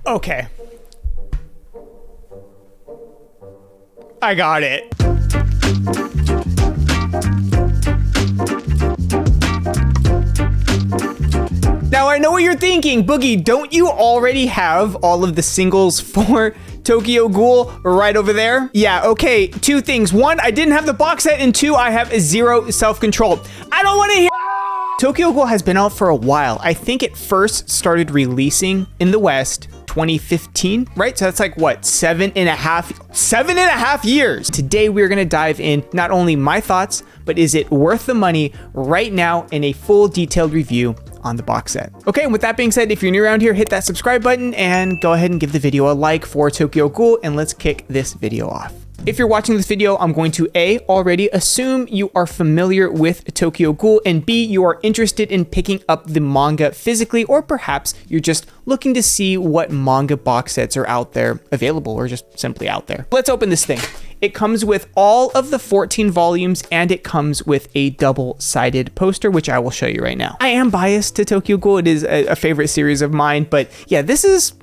Okay. I got it. Now I know what you're thinking, Boogie, don't you already have all of the singles for Tokyo Ghoul right over there? Yeah, okay, two things. One, I didn't have the box set, and two, I have zero self-control. I don't want to hear. Tokyo Ghoul has been out for a while. I think it first started releasing in the West 2015, right? So that's like what, seven and a half years. Today we're gonna dive in not only my thoughts, but is it worth the money right now in a full detailed review on the box set. Okay, and with that being said, if you're new around here, hit that subscribe button and go ahead and give the video a like for Tokyo Ghoul, and let's kick this video off. If you're watching this video, I'm going to A, already assume you are familiar with Tokyo Ghoul, and B, you are interested in picking up the manga physically, or perhaps you're just looking to see what manga box sets are out there available, or just simply out there. Let's open this thing. It comes with all of the 14 volumes, and it comes with a double-sided poster, which I will show you right now. I am biased to Tokyo Ghoul. It is a favorite series of mine, but yeah, this is,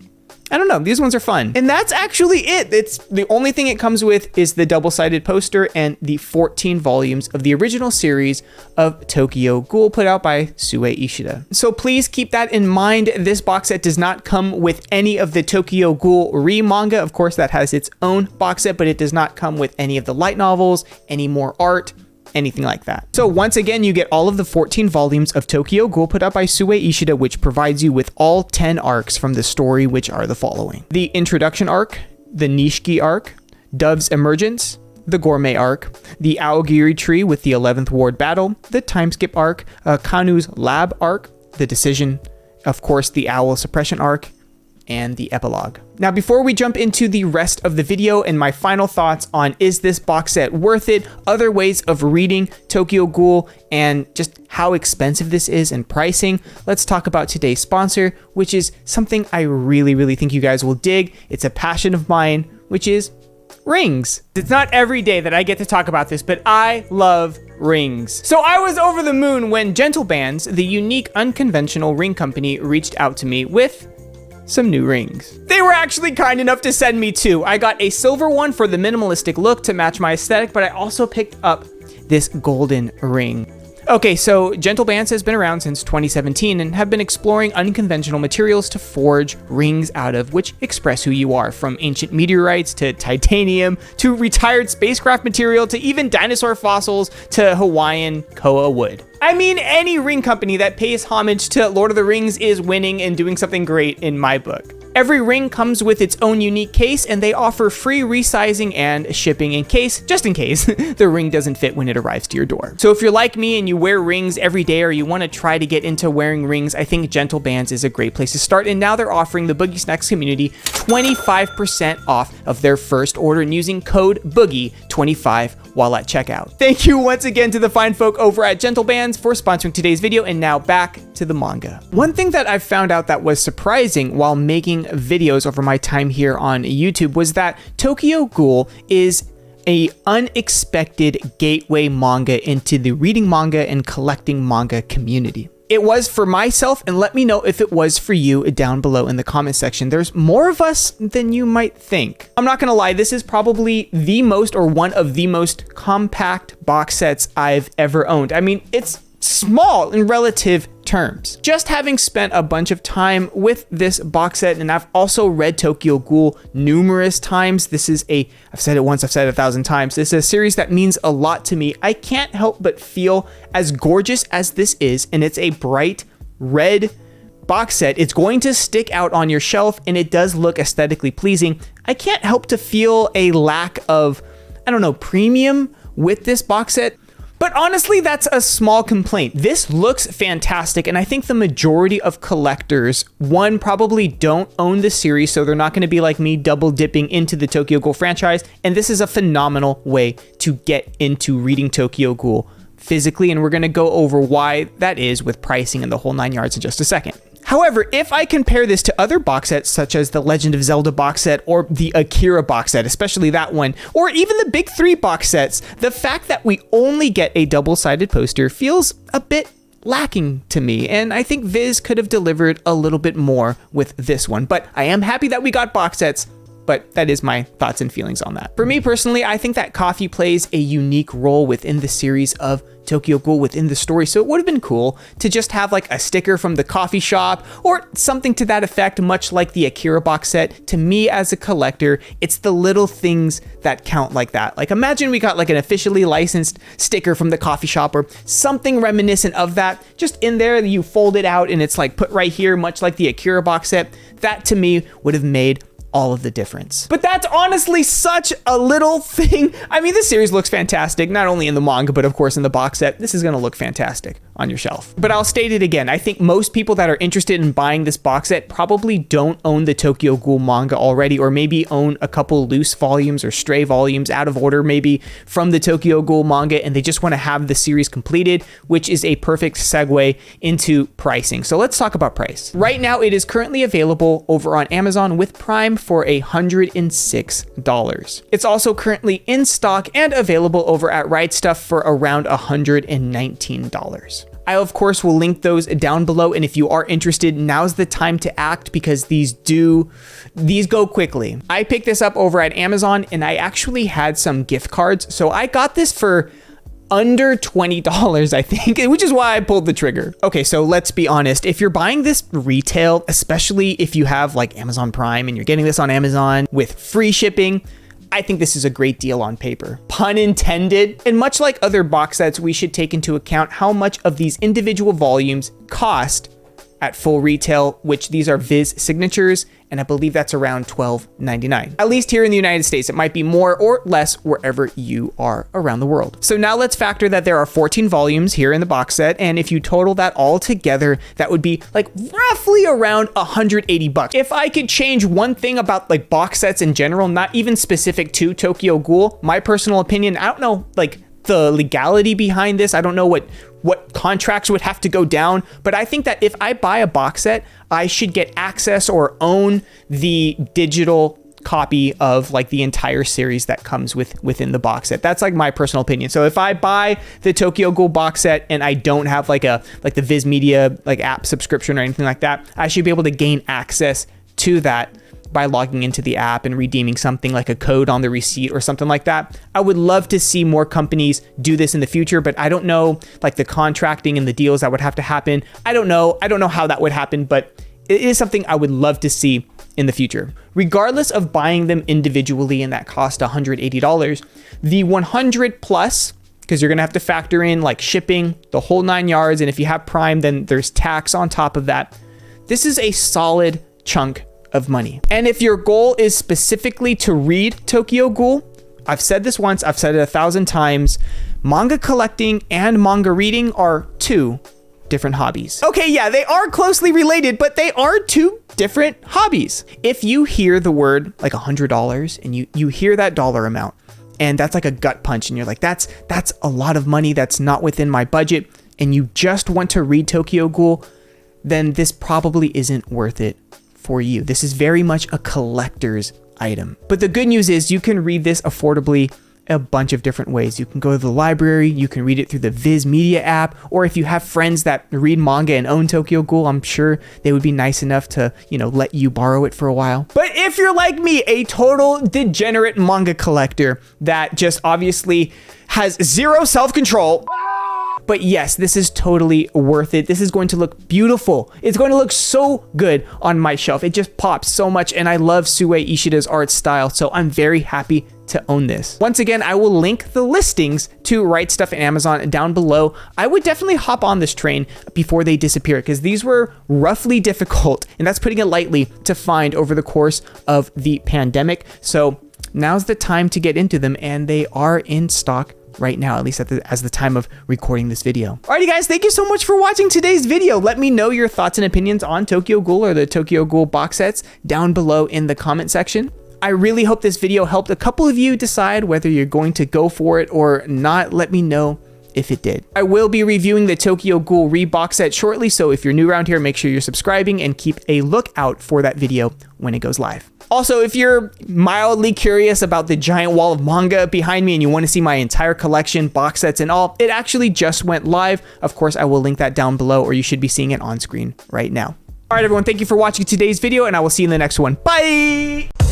I don't know, these ones are fun. And that's actually it. It's the only thing it comes with is the double-sided poster and the 14 volumes of the original series of Tokyo Ghoul put out by Sue Ishida. So please keep that in mind. This box set does not come with any of the Tokyo Ghoul re-manga. Of course, that has its own box set, but it does not come with any of the light novels, any more art, anything like that. So once again, you get all of the 14 volumes of Tokyo Ghoul put out by Sue Ishida, which provides you with all 10 arcs from the story, which are the following: the introduction arc, the Nishiki arc, Dove's emergence, the gourmet arc, the Aogiri tree with the 11th ward battle, the time skip arc, Kanu's lab arc, the decision, of course, the owl suppression arc, and the epilogue. Now, before we jump into the rest of the video and my final thoughts on is this box set worth it, other ways of reading Tokyo Ghoul, and just how expensive this is and pricing, let's talk about today's sponsor, which is something I really think you guys will dig. It's a passion of mine, which is rings. It's not every day that I get to talk about this, but I love rings. So I was over the moon when GentleBands, the unique unconventional ring company, reached out to me with some new rings. They were actually kind enough to send me two. I got a silver one for the minimalistic look to match my aesthetic, but I also picked up this golden ring. Okay, so GentleBands has been around since 2017 and have been exploring unconventional materials to forge rings out of, which express who you are, from ancient meteorites to titanium to retired spacecraft material to even dinosaur fossils to Hawaiian koa wood. I mean, any ring company that pays homage to Lord of the Rings is winning and doing something great in my book. Every ring comes with its own unique case, and they offer free resizing and shipping just in case the ring doesn't fit when it arrives to your door. So if you're like me and you wear rings every day, or you want to try to get into wearing rings, I think GentleBands is a great place to start. And now they're offering the BoogieSnacks community 25% off of their first order and using code BOOGIE25 while at checkout. Thank you once again to the fine folk over at GentleBands for sponsoring today's video, and now back to the manga. One thing that I found out that was surprising while making videos over my time here on YouTube was that Tokyo Ghoul is a unexpected gateway manga into the reading manga and collecting manga community. It was for myself, and let me know if it was for you down below in the comment section. There's more of us than you might think. I'm not gonna lie, this is probably the most, or one of the most compact box sets I've ever owned. I mean, it's small in relative terms. Just having spent a bunch of time with this box set, and I've also read Tokyo Ghoul numerous times. This is I've said it once, I've said it 1,000 times. This is a series that means a lot to me. I can't help but feel, as gorgeous as this is, and it's a bright red box set, it's going to stick out on your shelf, and it does look aesthetically pleasing. I can't help to feel a lack of, I don't know, premium with this box set. But honestly, that's a small complaint. This looks fantastic, and I think the majority of collectors, one, probably don't own the series, so they're not going to be like me double dipping into the Tokyo Ghoul franchise, and this is a phenomenal way to get into reading Tokyo Ghoul physically, and we're going to go over why that is with pricing and the whole 9 yards in just a second. However, if I compare this to other box sets, such as the Legend of Zelda box set or the Akira box set, especially that one, or even the Big Three box sets, the fact that we only get a double-sided poster feels a bit lacking to me, and I think Viz could have delivered a little bit more with this one. But I am happy that we got box sets, but that is my thoughts and feelings on that. For me personally, I think that coffee plays a unique role within the series of Tokyo Ghoul, within the story, so it would have been cool to just have like a sticker from the coffee shop or something to that effect, much like the Akira box set. To me as a collector, it's the little things that count like that. Like imagine we got like an officially licensed sticker from the coffee shop or something reminiscent of that, just in there, you fold it out and it's like put right here, much like the Akira box set. That to me would have made all of the difference. But that's honestly such a little thing. I mean, this series looks fantastic, not only in the manga, but of course in the box set. This is gonna look fantastic on your shelf. But I'll state it again, I think most people that are interested in buying this box set probably don't own the Tokyo Ghoul manga already, or maybe own a couple loose volumes or stray volumes out of order maybe from the Tokyo Ghoul manga, and they just wanna have the series completed, which is a perfect segue into pricing. So let's talk about price. Right now, it is currently available over on Amazon with Prime for $106. It's also currently in stock and available over at Right Stuff for around $119. I, of course, will link those down below, and if you are interested, now's the time to act because these go quickly. I picked this up over at Amazon, and I actually had some gift cards, so I got this for under $20, I think, which is why I pulled the trigger. Okay, so let's be honest. If you're buying this retail, especially if you have like Amazon Prime and you're getting this on Amazon with free shipping, I think this is a great deal on paper. Pun intended. And much like other box sets, we should take into account how much of these individual volumes cost at full retail, which these are Viz signatures, and I believe that's around $12.99. At least here in the United States, it might be more or less wherever you are around the world. So now let's factor that there are 14 volumes here in the box set, and if you total that all together, that would be like roughly around $180. If I could change one thing about like box sets in general, not even specific to Tokyo Ghoul, my personal opinion, I don't know like the legality behind this, I don't know what contracts would have to go down, but I think that if I buy a box set, I should get access or own the digital copy of like the entire series that comes within the box set. That's like my personal opinion. So if I buy the Tokyo Ghoul box set and I don't have like the Viz Media like app subscription or anything like that, I should be able to gain access to that by logging into the app and redeeming something like a code on the receipt or something like that. I would love to see more companies do this in the future, but I don't know like the contracting and the deals that would have to happen. I don't know how that would happen, but it is something I would love to see in the future. Regardless of buying them individually and that cost $180, the 100 plus, because you're gonna have to factor in like shipping, the whole 9 yards, and if you have Prime, then there's tax on top of that. This is a solid chunk of money. And if your goal is specifically to read Tokyo Ghoul, I've said this once, I've said it 1,000 times, manga collecting and manga reading are two different hobbies. Okay, yeah, they are closely related, but they are two different hobbies. If you hear the word like $100 and you hear that dollar amount, and that's like a gut punch, and you're like, that's a lot of money, that's not within my budget, and you just want to read Tokyo Ghoul, then this probably isn't worth it for you. This is very much a collector's item. But the good news is you can read this affordably a bunch of different ways. You can go to the library, you can read it through the Viz Media app, or if you have friends that read manga and own Tokyo Ghoul, I'm sure they would be nice enough to, let you borrow it for a while. But if you're like me, a total degenerate manga collector that just obviously has zero self-control, but yes, this is totally worth it. This is going to look beautiful. It's going to look so good on my shelf. It just pops so much, and I love Sue Ishida's art style, so I'm very happy to own this. Once again, I will link the listings to Right Stuff and Amazon down below. I would definitely hop on this train before they disappear, because these were roughly difficult, and that's putting it lightly, to find over the course of the pandemic. So now's the time to get into them, and they are in stock right now, at least as the time of recording this video. Alrighty guys, thank you so much for watching today's video. Let me know your thoughts and opinions on Tokyo Ghoul or the Tokyo Ghoul box sets down below in the comment section. I really hope this video helped a couple of you decide whether you're going to go for it or not. Let me know if it did. I will be reviewing the Tokyo Ghoul box set shortly, so if you're new around here, make sure you're subscribing and keep a lookout for that video when it goes live. Also, if you're mildly curious about the giant wall of manga behind me and you want to see my entire collection, box sets and all, it actually just went live. Of course, I will link that down below, or you should be seeing it on screen right now. All right, everyone, thank you for watching today's video, and I will see you in the next one. Bye!